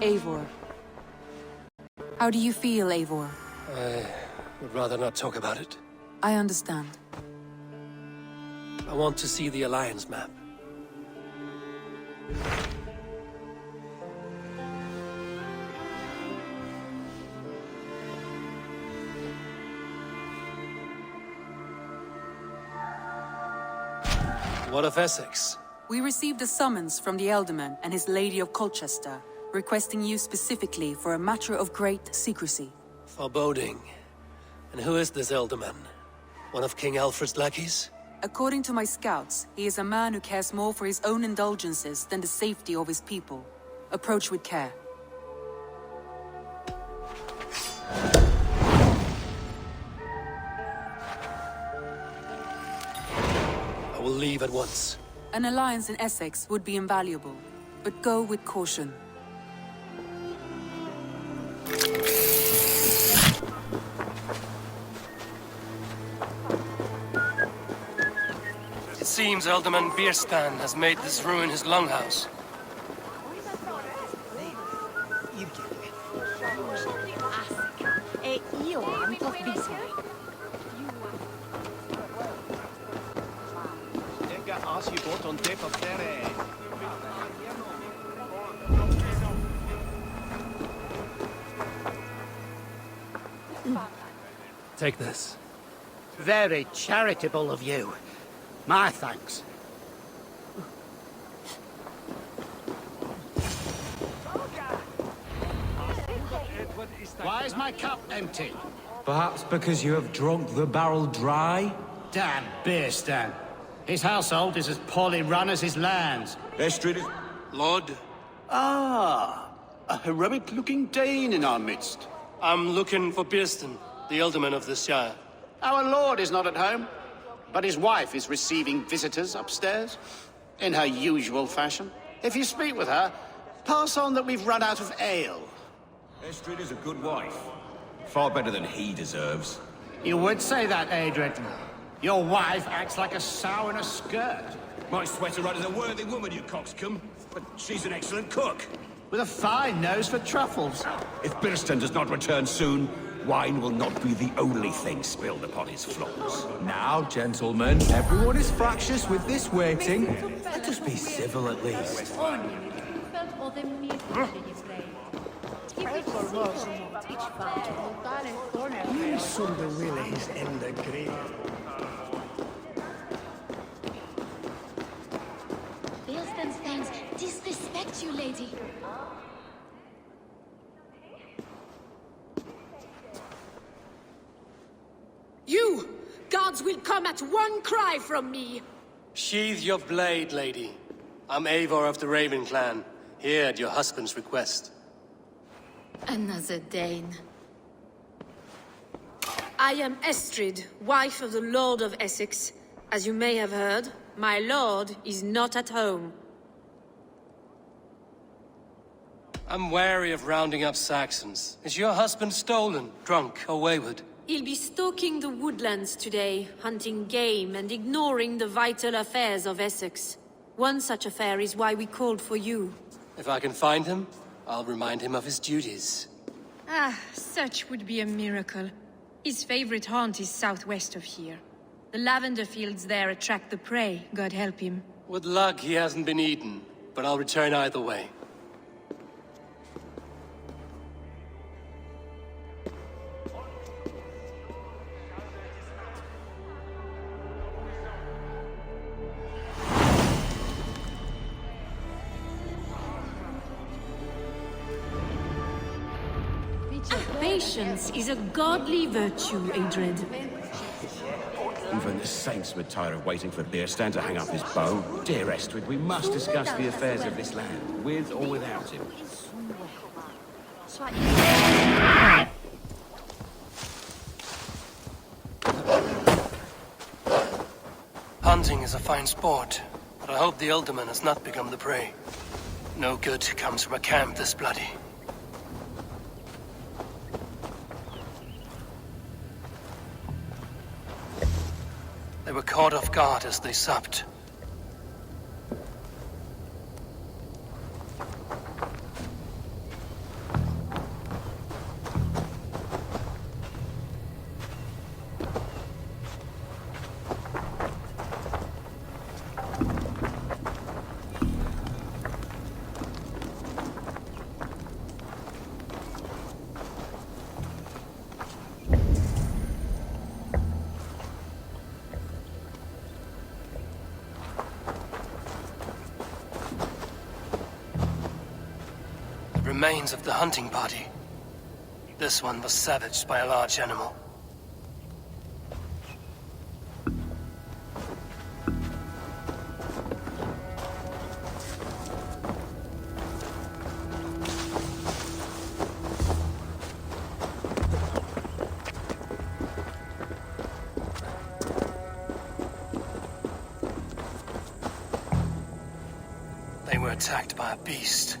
Eivor. How do you feel, Eivor? I would rather not talk about it. I understand. I want to see the Alliance map. What of Essex? We received a summons from the Elderman and his Lady of Colchester, requesting you specifically for a matter of great secrecy. Foreboding. And who is this Elderman? One of King Alfred's lackeys? According to my scouts, he is a man who cares more for his own indulgences than the safety of his people. Approach with care. I will leave at once. An alliance in Essex would be invaluable, but go with caution. It seems Alderman Bierstan has made this ruin his longhouse. Take this. Very charitable of you. My thanks. Why is my cup empty? Perhaps because you have drunk the barrel dry? Damn Bierstan. His household is as poorly run as his lands. Estrid is... Lord, Ah, a heroic-looking Dane in our midst. I'm looking for Bierstan, the Alderman of this shire. Our lord is not at home, but his wife is receiving visitors upstairs, in her usual fashion. If you speak with her, pass on that we've run out of ale. Estrid is a good wife. Far better than he deserves. You would say that, Adrian. Your wife acts like a sow in a skirt. My sweater run is a worthy woman, you coxcomb. But she's an excellent cook. With a fine nose for truffles. If Birston does not return soon, wine will not be the only thing spilled upon his floors. Now, gentlemen, everyone is fractious with this waiting. Let us be civil at least. Bierston's things disrespect you, lady. You! Gods will come at one cry from me! Sheathe your blade, lady. I'm Eivor of the Raven clan, here at your husband's request. Another Dane. I am Estrid, wife of the Lord of Essex. As you may have heard, my lord is not at home. I'm wary of rounding up Saxons. Is your husband stolen, drunk, or wayward? He'll be stalking the woodlands today, hunting game and ignoring the vital affairs of Essex. One such affair is why we called for you. If I can find him, I'll remind him of his duties. Ah, such would be a miracle. His favorite haunt is southwest of here. The lavender fields there attract the prey, God help him. With luck, he hasn't been eaten, but I'll return either way. Patience is a godly virtue, Adred. Even the saints would tire of waiting for Bierstan to hang up his bow. Dear Estrid, we must discuss the affairs of this land, with or without him. Hunting is a fine sport, but I hope the Alderman has not become the prey. No good comes from a camp this bloody. They were caught off guard as they supped. remains of the hunting party. This one was savaged by a large animal. They were attacked by a beast.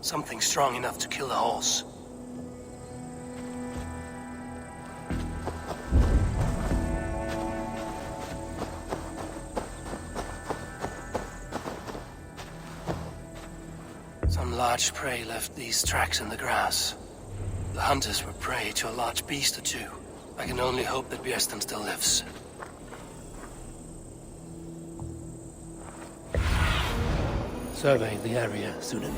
Something strong enough to kill a horse. Some large prey left these tracks in the grass. The hunters were prey to a large beast or two. I can only hope that Björsten still lives. Survey the area, Sunan.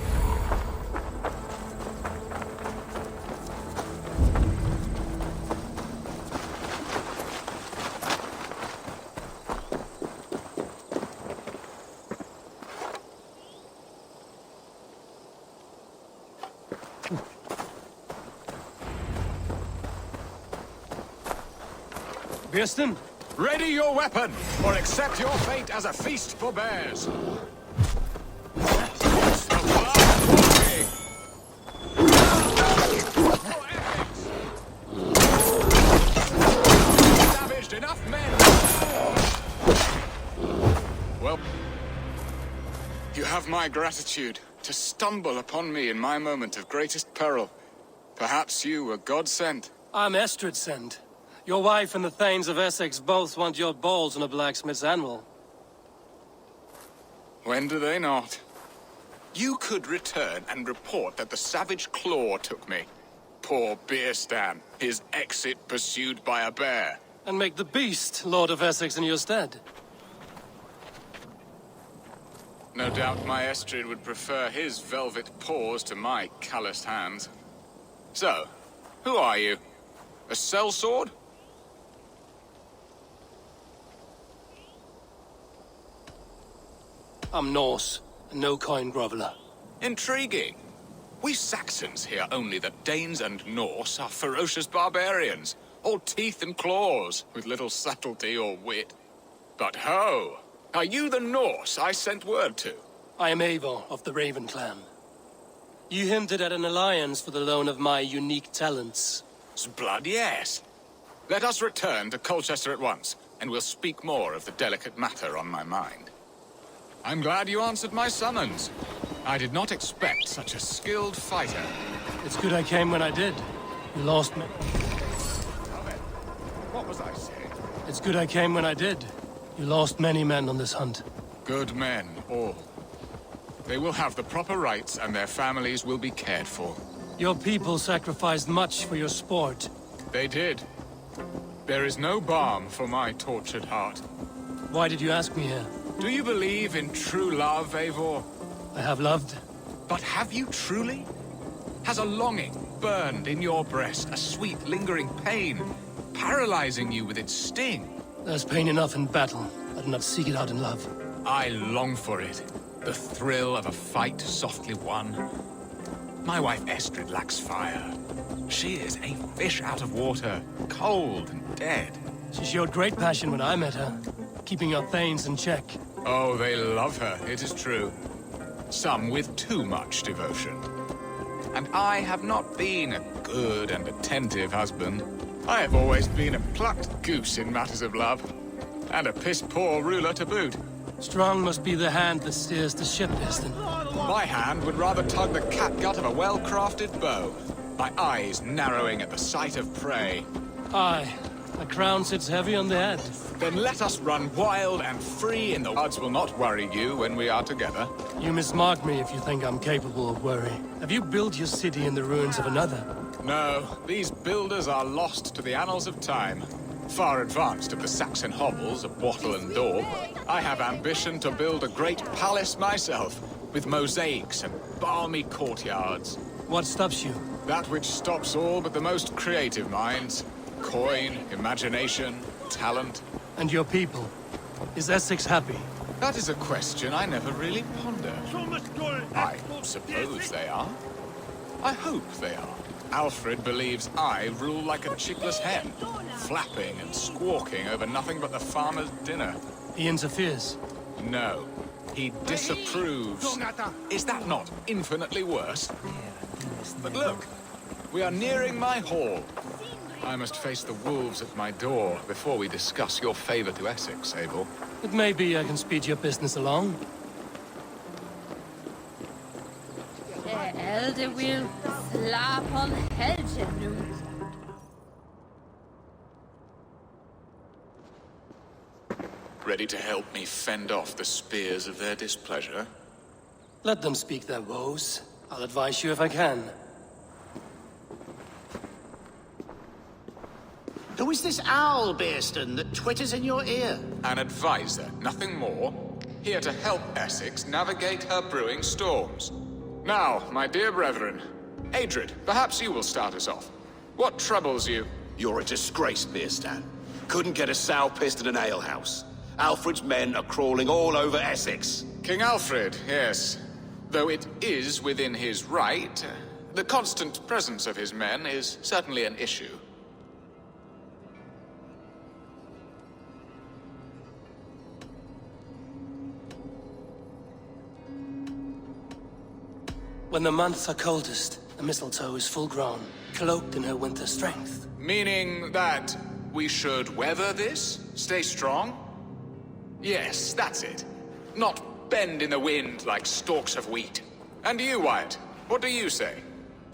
Björsten? Ready your weapon, or accept your fate as a feast for bears. Savaged enough men. Well, you have my gratitude to stumble upon me in my moment of greatest peril. Perhaps you were God sent. I'm Estrid sent. Your wife and the Thanes of Essex both want your balls on a blacksmith's anvil. When do they not? You could return and report that the savage claw took me. Poor Björsten, his exit pursued by a bear. And make the beast Lord of Essex in your stead. No doubt my Estrid would prefer his velvet paws to my calloused hands. So, who are you? A sellsword? I'm Norse, and no coin groveler. Intriguing. We Saxons hear only that Danes and Norse are ferocious barbarians, all teeth and claws, with little subtlety or wit. But ho! Are you the Norse I sent word to? I am Eivor of the Raven clan. You hinted at an alliance for the loan of my unique talents. Blood, yes. Let us return to Colchester at once, and we'll speak more of the delicate matter on my mind. I'm glad you answered my summons. I did not expect such a skilled fighter. It's good I came when I did. You lost me. What was I saying? It's good I came when I did. You lost many men on this hunt. Good men, all. They will have the proper rights, and their families will be cared for. Your people sacrificed much for your sport. They did. There is no balm for my tortured heart. Why did you ask me here? Do you believe in true love, Eivor? I have loved. But have you truly? Has a longing burned in your breast, a sweet, lingering pain, paralyzing you with its sting? There's pain enough in battle. I do not seek it out in love. I long for it. The thrill of a fight softly won. My wife Estrid lacks fire. She is a fish out of water, cold and dead. She showed great passion when I met her, keeping our Thanes in check. Oh, they love her, it is true. Some with too much devotion. And I have not been a good and attentive husband. I have always been a plucked goose in matters of love. And a piss-poor ruler to boot. Strong must be the hand that steers the ship, Björsten. My hand would rather tug the catgut of a well-crafted bow. My eyes narrowing at the sight of prey. Aye, a crown sits heavy on the head. Then let us run wild and free, and the odds will not worry you when we are together. You mismark me if you think I'm capable of worry. Have you built your city in the ruins of another? No, these builders are lost to the annals of time. Far advanced of the Saxon hovels of Wattle and Daub, I have ambition to build a great palace myself, with mosaics and balmy courtyards. What stops you? That which stops all but the most creative minds. Coin, imagination, talent. And your people? Is Essex happy? That is a question I never really pondered. I suppose they are. I hope they are. Alfred believes I rule like a chickless hen, flapping and squawking over nothing but the farmer's dinner. He interferes. No, he disapproves. Is that not infinitely worse? But look, we are nearing my hall. I must face the wolves at my door before we discuss your favor to Essex, Abel. But maybe I can speed your business along. The elder will slap on Helgenu. Ready to help me fend off the spears of their displeasure? Let them speak their woes. I'll advise you if I can. Who is this owl, Bearston, that twitters in your ear? An advisor, nothing more. Here to help Essex navigate her brewing storms. Now, my dear brethren, Adrid, perhaps you will start us off. What troubles you? You're a disgrace, Beerstan. Couldn't get a sow pissed in an alehouse. Alfred's men are crawling all over Essex. King Alfred, yes. Though it is within his right, the constant presence of his men is certainly an issue. When the months are coldest, the mistletoe is full grown, cloaked in her winter strength. Meaning that we should weather this? Stay strong? Yes, that's it. Not bend in the wind like stalks of wheat. And you, Wyatt, what do you say?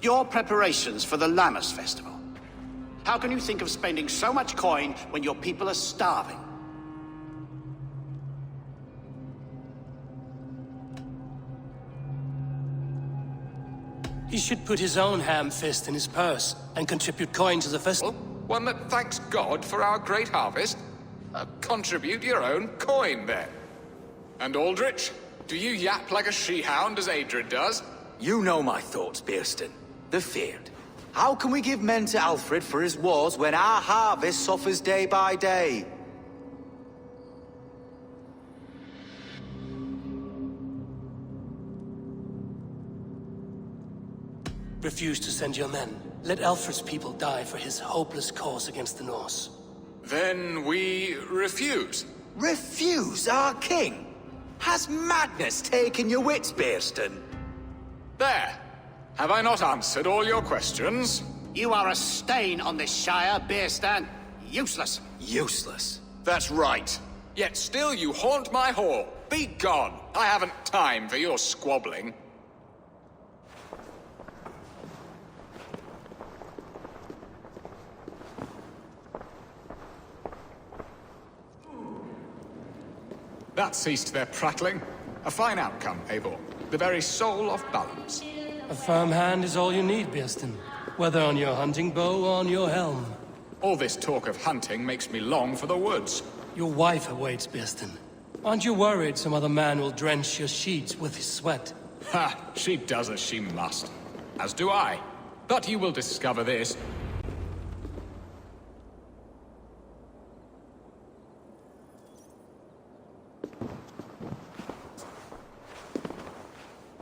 Your preparations for the Lammas festival. How can you think of spending so much coin when your people are starving? He should put his own ham fist in his purse and contribute coin to the festival. One that thanks God for our great harvest? Contribute your own coin, then. And Aldrich, do you yap like a she-hound as Adrid does? You know my thoughts, Bearston. The feared. How can we give men to Alfred for his wars when our harvest suffers day by day? Refuse to send your men. Let Alfred's people die for his hopeless cause against the Norse. Then we refuse. Refuse our king? Has madness taken your wits, Bearston? There. Have I not answered all your questions? You are a stain on this shire, Bearstan. Useless. Useless. That's right. Yet still you haunt my hall. Be gone. I haven't time for your squabbling. That ceased their prattling. A fine outcome, Eivor. The very soul of balance. A firm hand is all you need, Bearston. Whether on your hunting bow or on your helm. All this talk of hunting makes me long for the woods. Your wife awaits, Bearston. Aren't you worried some other man will drench your sheets with his sweat? Ha! She does as she must. As do I. But you will discover this.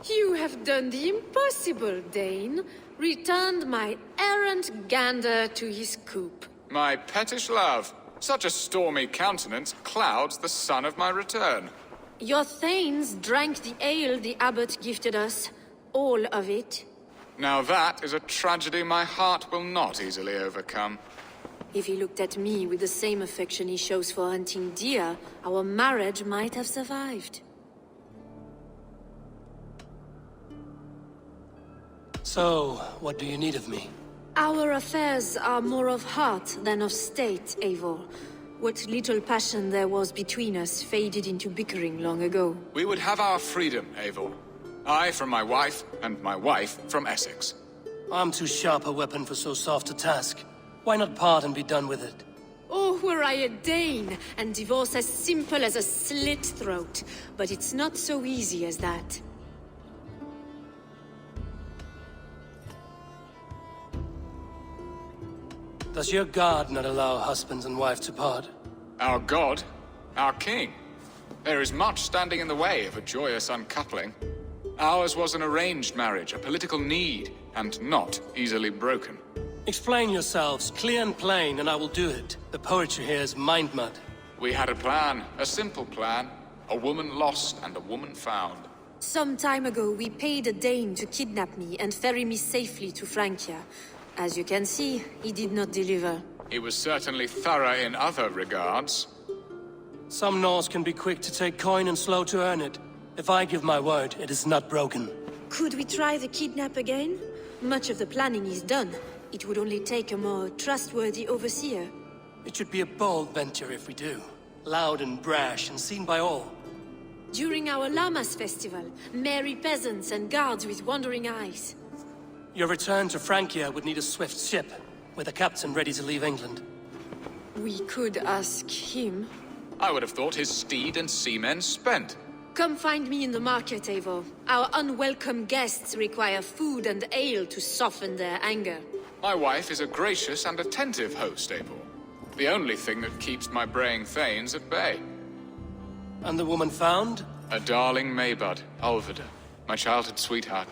You have done the impossible, Dane. Returned my errant gander to his coop. My pettish love. Such a stormy countenance clouds the sun of my return. Your thanes drank the ale the abbot gifted us. All of it. Now that is a tragedy my heart will not easily overcome. If he looked at me with the same affection he shows for hunting deer, our marriage might have survived. So, what do you need of me? Our affairs are more of heart than of state, Eivor. What little passion there was between us faded into bickering long ago. We would have our freedom, Eivor. I from my wife, and my wife from Essex. I'm too sharp a weapon for so soft a task. Why not part and be done with it? Oh, were I a Dane, and divorce as simple as a slit throat. But it's not so easy as that. Does your God not allow husbands and wife to part? Our god, our king. There is much standing in the way of a joyous uncoupling. Ours was an arranged marriage, a political need, and not easily broken. Explain yourselves, clear and plain, and I will do it. The poetry here is mind mud. We had a plan, a simple plan. A woman lost and a woman found. Some time ago, we paid a Dane to kidnap me and ferry me safely to Francia. As you can see, he did not deliver. He was certainly thorough in other regards. Some Norse can be quick to take coin and slow to earn it. If I give my word, it is not broken. Could we try the kidnap again? Much of the planning is done. It would only take a more trustworthy overseer. It should be a bold venture if we do. Loud and brash and seen by all. During our Llamas festival, merry peasants and guards with wandering eyes. Your return to Francia would need a swift ship, with a captain ready to leave England. We could ask him. I would have thought his steed and seamen spent. Come find me in the market, Eivor. Our unwelcome guests require food and ale to soften their anger. My wife is a gracious and attentive host, Eivor. The only thing that keeps my braying thanes at bay. And the woman found? A darling Maybud, Alvida, my childhood sweetheart.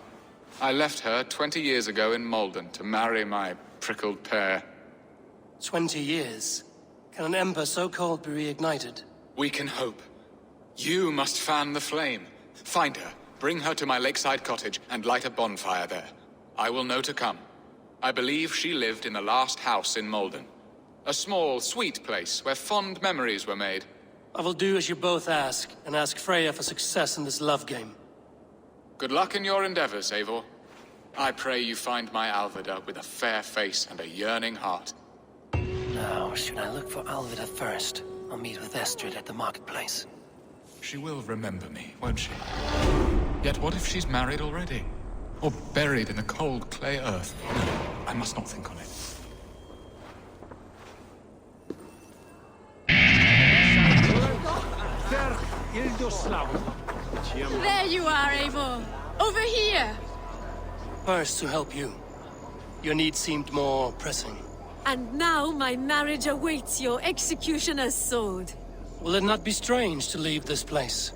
I left her 20 years ago in Malden to marry my prickled pear. 20 years? Can an ember so cold be reignited? We can hope. You must fan the flame. Find her, bring her to my lakeside cottage, and light a bonfire there. I will know to come. I believe she lived in the last house in Malden. A small, sweet place where fond memories were made. I will do as you both ask, and ask Freya for success in this love game. Good luck in your endeavors, Eivor. I pray you find my Alvida with a fair face and a yearning heart. Now, should I look for Alvida first? I'll meet with Estrid at the marketplace. She will remember me, won't she? Yet what if she's married already? Or buried in the cold clay earth? No, I must not think on it. There you are, Eivor. Over here. First to help you. Your need seemed more pressing. And now my marriage awaits your executioner's sword. Will it not be strange to leave this place?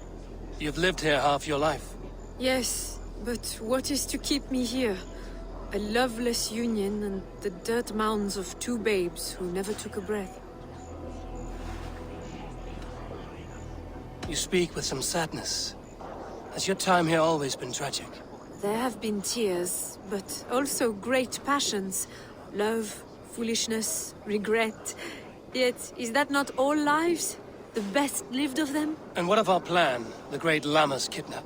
You've lived here half your life. Yes, but what is to keep me here? A loveless union and the dirt mounds of two babes who never took a breath. You speak with some sadness. Has your time here always been tragic? There have been tears, but also great passions. Love, foolishness, regret. Yet, is that not all lives? The best lived of them? And what of our plan, the great Llamas kidnap?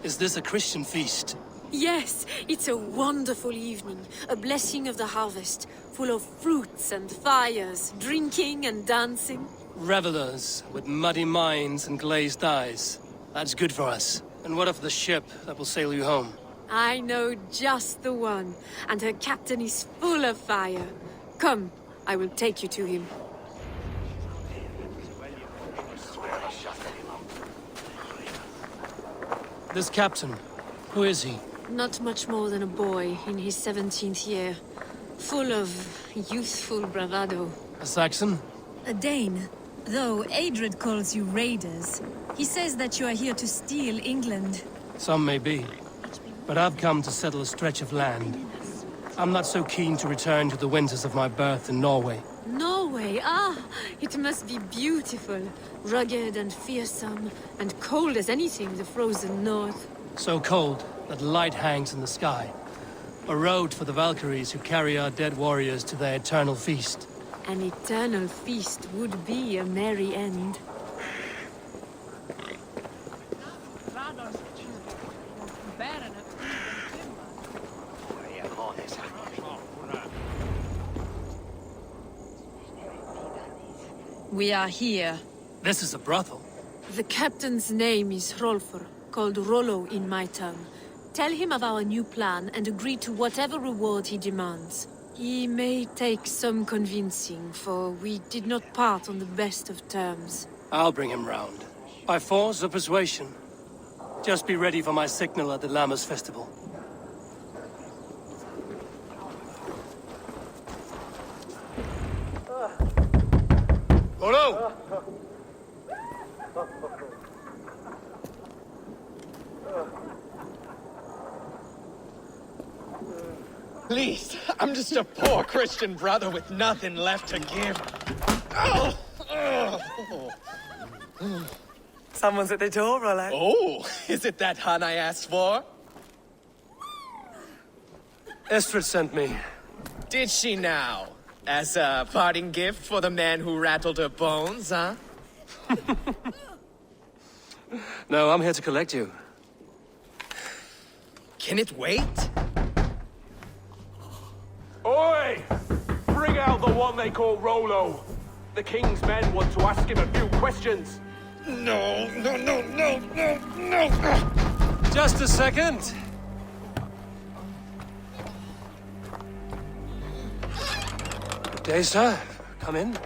Is this a Christian feast? Yes, it's a wonderful evening. A blessing of the harvest, full of fruits and fires, drinking and dancing. Revelers with muddy minds and glazed eyes. That's good for us. And what of the ship that will sail you home? I know just the one, and her captain is full of fire. Come, I will take you to him. This captain, who is he? Not much more than a boy in his 17th year. Full of youthful bravado. A Saxon? A Dane. Though Adred calls you raiders. He says that you are here to steal England. Some may be. But I've come to settle a stretch of land. I'm not so keen to return to the winters of my birth in Norway. Norway? Ah, it must be beautiful. Rugged and fearsome, and cold as anything the frozen north. So cold that light hangs in the sky. A road for the Valkyries who carry our dead warriors to their eternal feast. An eternal feast would be a merry end. We are here. This is a brothel. The captain's name is Hrolfr, called Rollo in my tongue. Tell him of our new plan and agree to whatever reward he demands. He may take some convincing, for we did not part on the best of terms. I'll bring him round. By force or persuasion. Just be ready for my signal at the Llamas festival. Rollo! Please, I'm just a poor Christian brother with nothing left to give. Oh! Someone's at the door, Rollo. Oh, is it that hun I asked for? Estrid sent me. Did she now? As a parting gift for the man who rattled her bones, huh? No, I'm here to collect you. Can it wait? Oi! Bring out the one they call Rollo. The king's men want to ask him a few questions. No. Just a second. Good day, sir. Come in.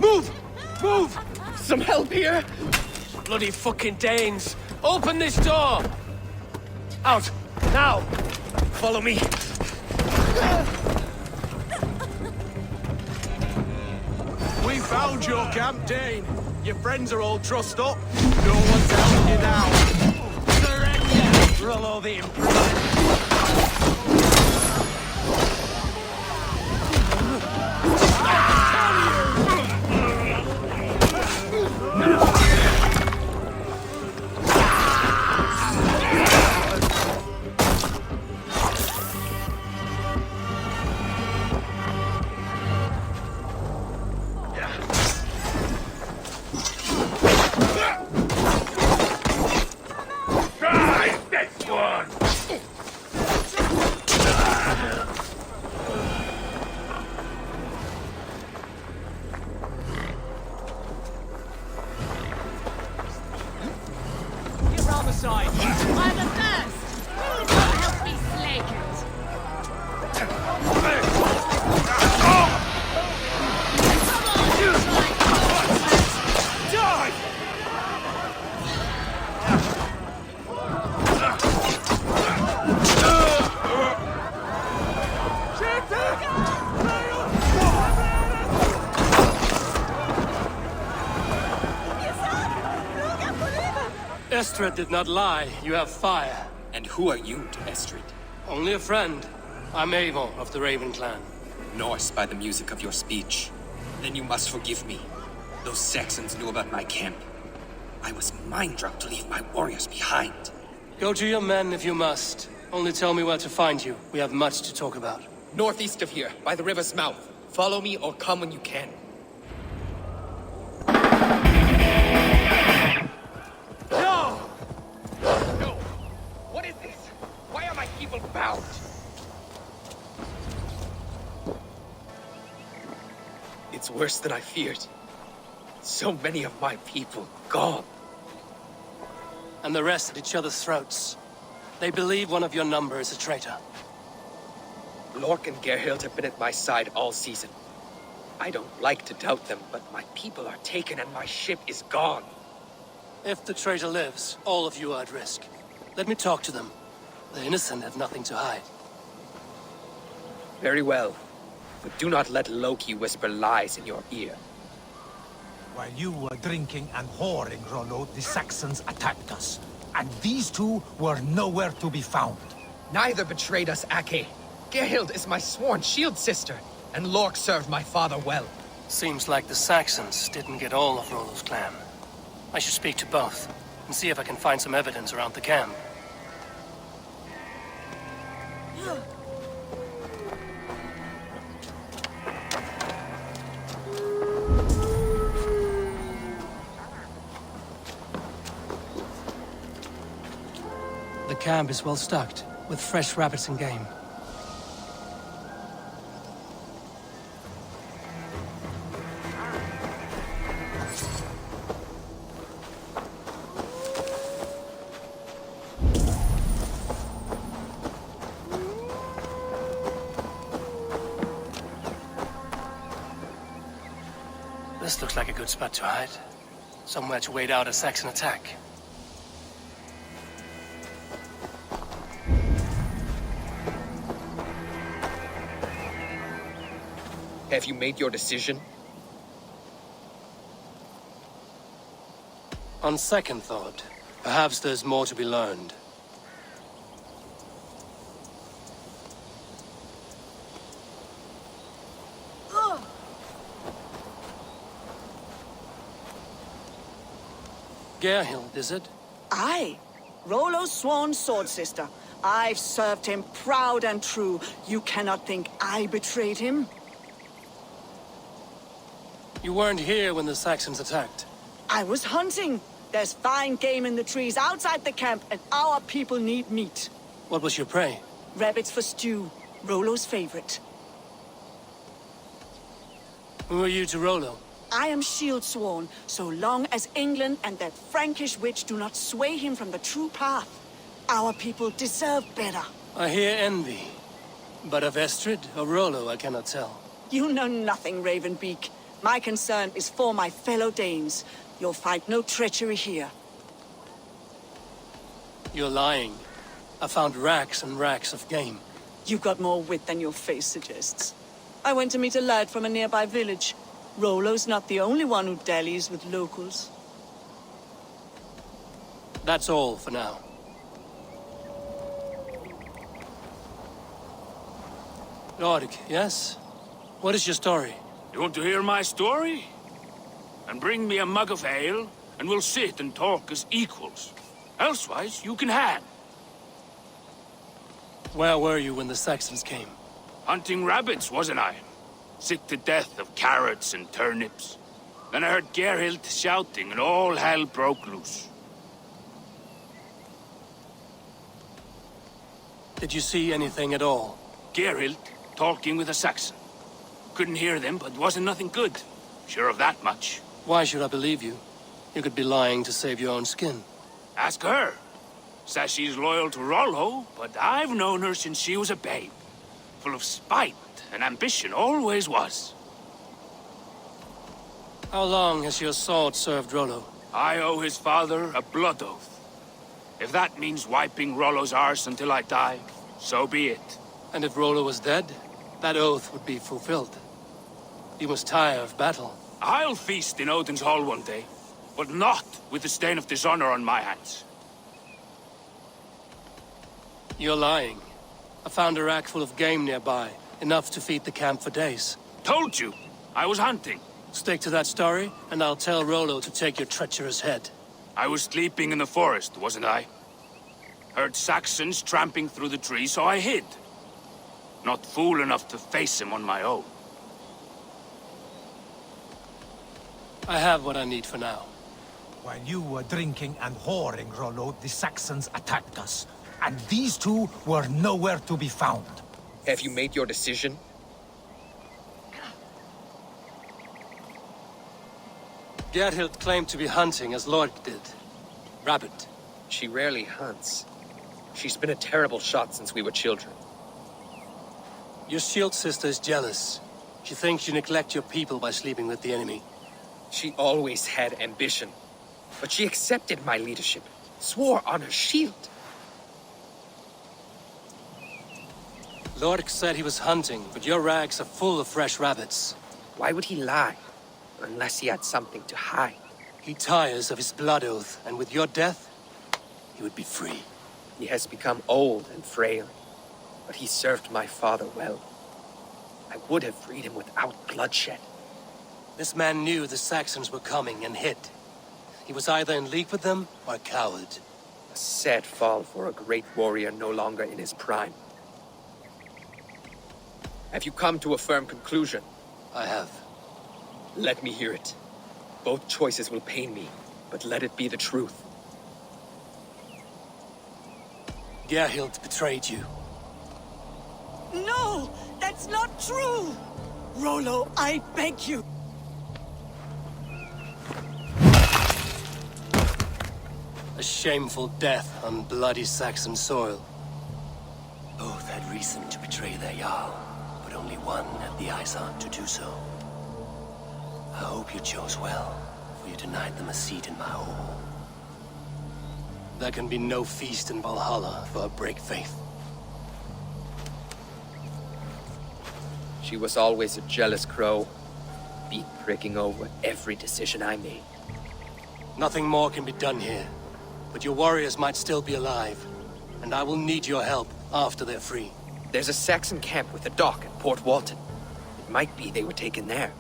Move! Move! Some help here? Bloody fucking Danes! Open this door! Out! Now! Follow me. We found your camp, Dane. Your friends are all trussed up. No one's helping you now. Surrender! Rollo the imprisoned. Estrid did not lie. You have fire. And who are you to Estrid? Only a friend. I'm Eivor of the Raven clan. Norse by the music of your speech. Then you must forgive me. Those Saxons knew about my camp. I was mind-drunk to leave my warriors behind. Go to your men if you must. Only tell me where to find you. We have much to talk about. Northeast of here, by the river's mouth. Follow me or come when you can. No! No! What is this? Why are my people bound? It's worse than I feared. So many of my people gone. And the rest at each other's throats. They believe one of your number is a traitor. Lork and Gerhild have been at my side all season. I don't like to doubt them, but my people are taken and my ship is gone. If the traitor lives, all of you are at risk. Let me talk to them. The innocent have nothing to hide. Very well. But do not let Loki whisper lies in your ear. While you were drinking and whoring, Rollo, the Saxons attacked us. And these two were nowhere to be found. Neither betrayed us, Ake. Gerhild is my sworn shield sister, and Lork served my father well. Seems like the Saxons didn't get all of Rollo's clan. I should speak to both, and see if I can find some evidence around the camp. The camp is well stocked, with fresh rabbits and game. This looks like a good spot to hide. Somewhere to wait out a Saxon attack. Have you made your decision? On second thought, perhaps there's more to be learned. Gerhild, is it? Aye. Rollo's sworn sword sister. I've served him proud and true. You cannot think I betrayed him? You weren't here when the Saxons attacked. I was hunting. There's fine game in the trees outside the camp, and our people need meat. What was your prey? Rabbits for stew. Rollo's favorite. Who are you to Rollo? I am shield sworn, so long as England and that Frankish witch do not sway him from the true path. Our people deserve better. I hear envy. But of Estrid or Rollo, I cannot tell. You know nothing, Ravenbeak. My concern is for my fellow Danes. You'll find no treachery here. You're lying. I found racks and racks of game. You've got more wit than your face suggests. I went to meet a lad from a nearby village. Rollo's not the only one who dallies with locals. That's all for now. Lord, yes? What is your story? You want to hear my story? And bring me a mug of ale, and we'll sit and talk as equals. Elsewise, you can hang. Where were you when the Saxons came? Hunting rabbits, wasn't I? Sick to death of carrots and turnips. Then I heard Gerhild shouting, and all hell broke loose. Did you see anything at all? Gerhild talking with a Saxon. Couldn't hear them, but wasn't nothing good. Sure of that much. Why should I believe you? You could be lying to save your own skin. Ask her. Says she's loyal to Rollo, but I've known her since she was a babe. Full of spite and ambition, always was. How long has your sword served Rollo? I owe his father a blood oath. If that means wiping Rollo's arse until I die, so be it. And if Rollo was dead, that oath would be fulfilled. You must tire of battle. I'll feast in Odin's hall one day, but not with the stain of dishonor on my hands. You're lying. I found a rack full of game nearby, enough to feed the camp for days. Told you, I was hunting. Stick to that story, and I'll tell Rollo to take your treacherous head. I was sleeping in the forest, wasn't I? Heard Saxons tramping through the trees, so I hid. Not fool enough to face him on my own. I have what I need for now. While you were drinking and whoring, Rollo, the Saxons attacked us. And these two were nowhere to be found. Have you made your decision? Gerhild claimed to be hunting as Lord did. Rabbit. She rarely hunts. She's been a terrible shot since we were children. Your shield sister is jealous. She thinks you neglect your people by sleeping with the enemy. She always had ambition. But she accepted my leadership. Swore on her shield. Lork said he was hunting, but your rags are full of fresh rabbits. Why would he lie? Unless he had something to hide. He tires of his blood oath, and with your death, he would be free. He has become old and frail, but he served my father well. I would have freed him without bloodshed. This man knew the Saxons were coming and hid. He was either in league with them or a coward. A sad fall for a great warrior no longer in his prime. Have you come to a firm conclusion? I have. Let me hear it. Both choices will pain me, but let it be the truth. Gerhild betrayed you. No! That's not true! Rollo, I beg you! A shameful death on bloody Saxon soil. Both had reason to betray their Jarl, but only one had the eyesight to do so. I hope you chose well, for you denied them a seat in my hall. There can be no feast in Valhalla for a break faith. She was always a jealous crow, beak pricking over every decision I made. Nothing more can be done here, but your warriors might still be alive, and I will need your help after they're free. There's a Saxon camp with a dock at Port Walton. It might be they were taken there.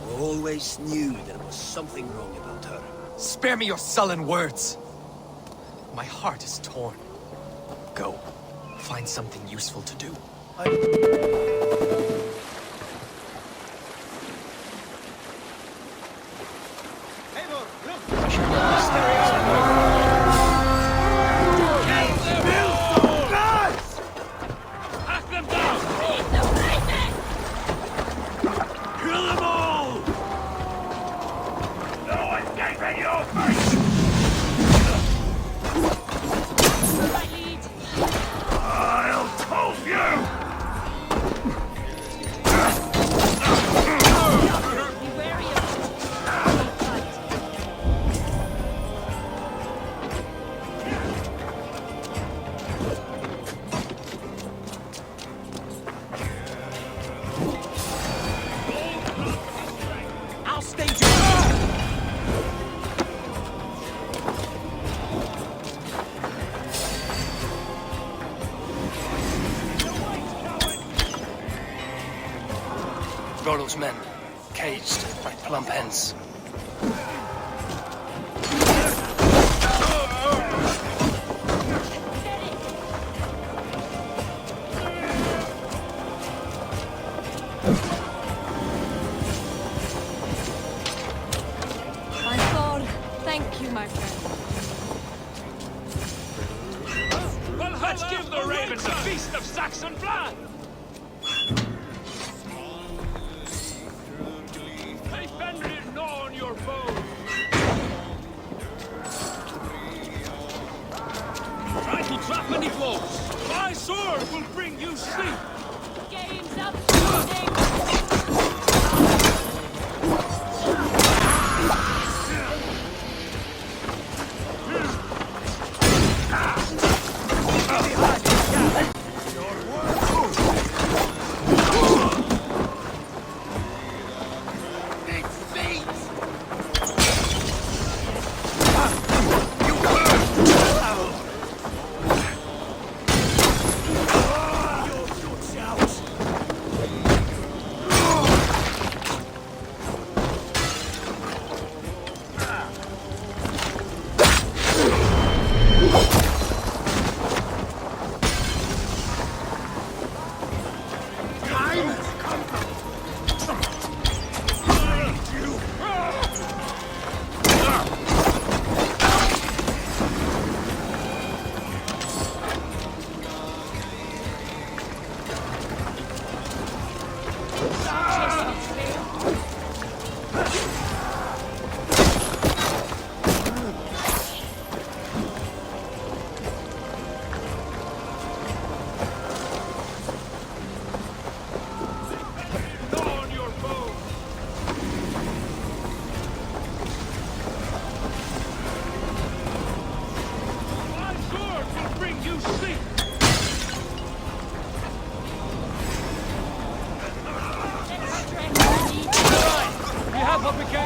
I always knew there was something wrong about her. Spare me your sullen words. My heart is torn. Go. Find something useful to do. Rollo's men, caged like plump hens. My sword. Thank you, my friend. Well, let's give the ravens a feast of Saxon blood! Hey, Fenrir, gnaw on your bow! Try to trap any foes! My sword will bring you sleep! Game's up!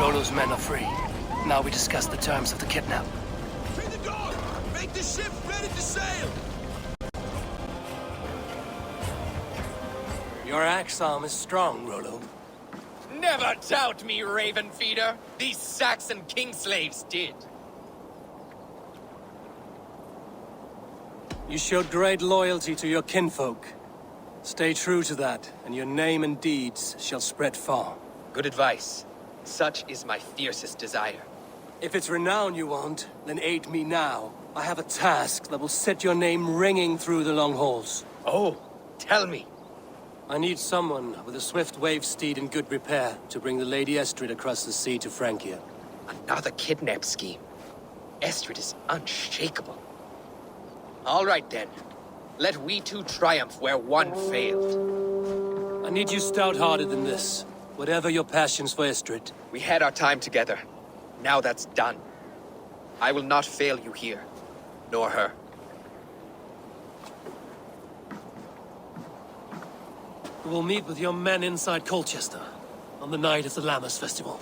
Rollo's men are free. Now we discuss the terms of the kidnap. To the door! Make the ship ready to sail! Your axe arm is strong, Rollo. Never doubt me, Raven Feeder. These Saxon king slaves did. You showed great loyalty to your kinfolk. Stay true to that, and your name and deeds shall spread far. Good advice. Such is my fiercest desire. If it's renown you want, then aid me now. I have a task that will set your name ringing through the long halls. Oh, tell me. I need someone with a swift wave steed in good repair to bring the Lady Estrid across the sea to Francia. Another kidnap scheme. Estrid is unshakable. All right then. Let we two triumph where one failed. I need you stout-hearted than this. Whatever your passions for Estrid. We had our time together. Now that's done. I will not fail you here. Nor her. We'll meet with your men inside Colchester on the night of the Lammas Festival.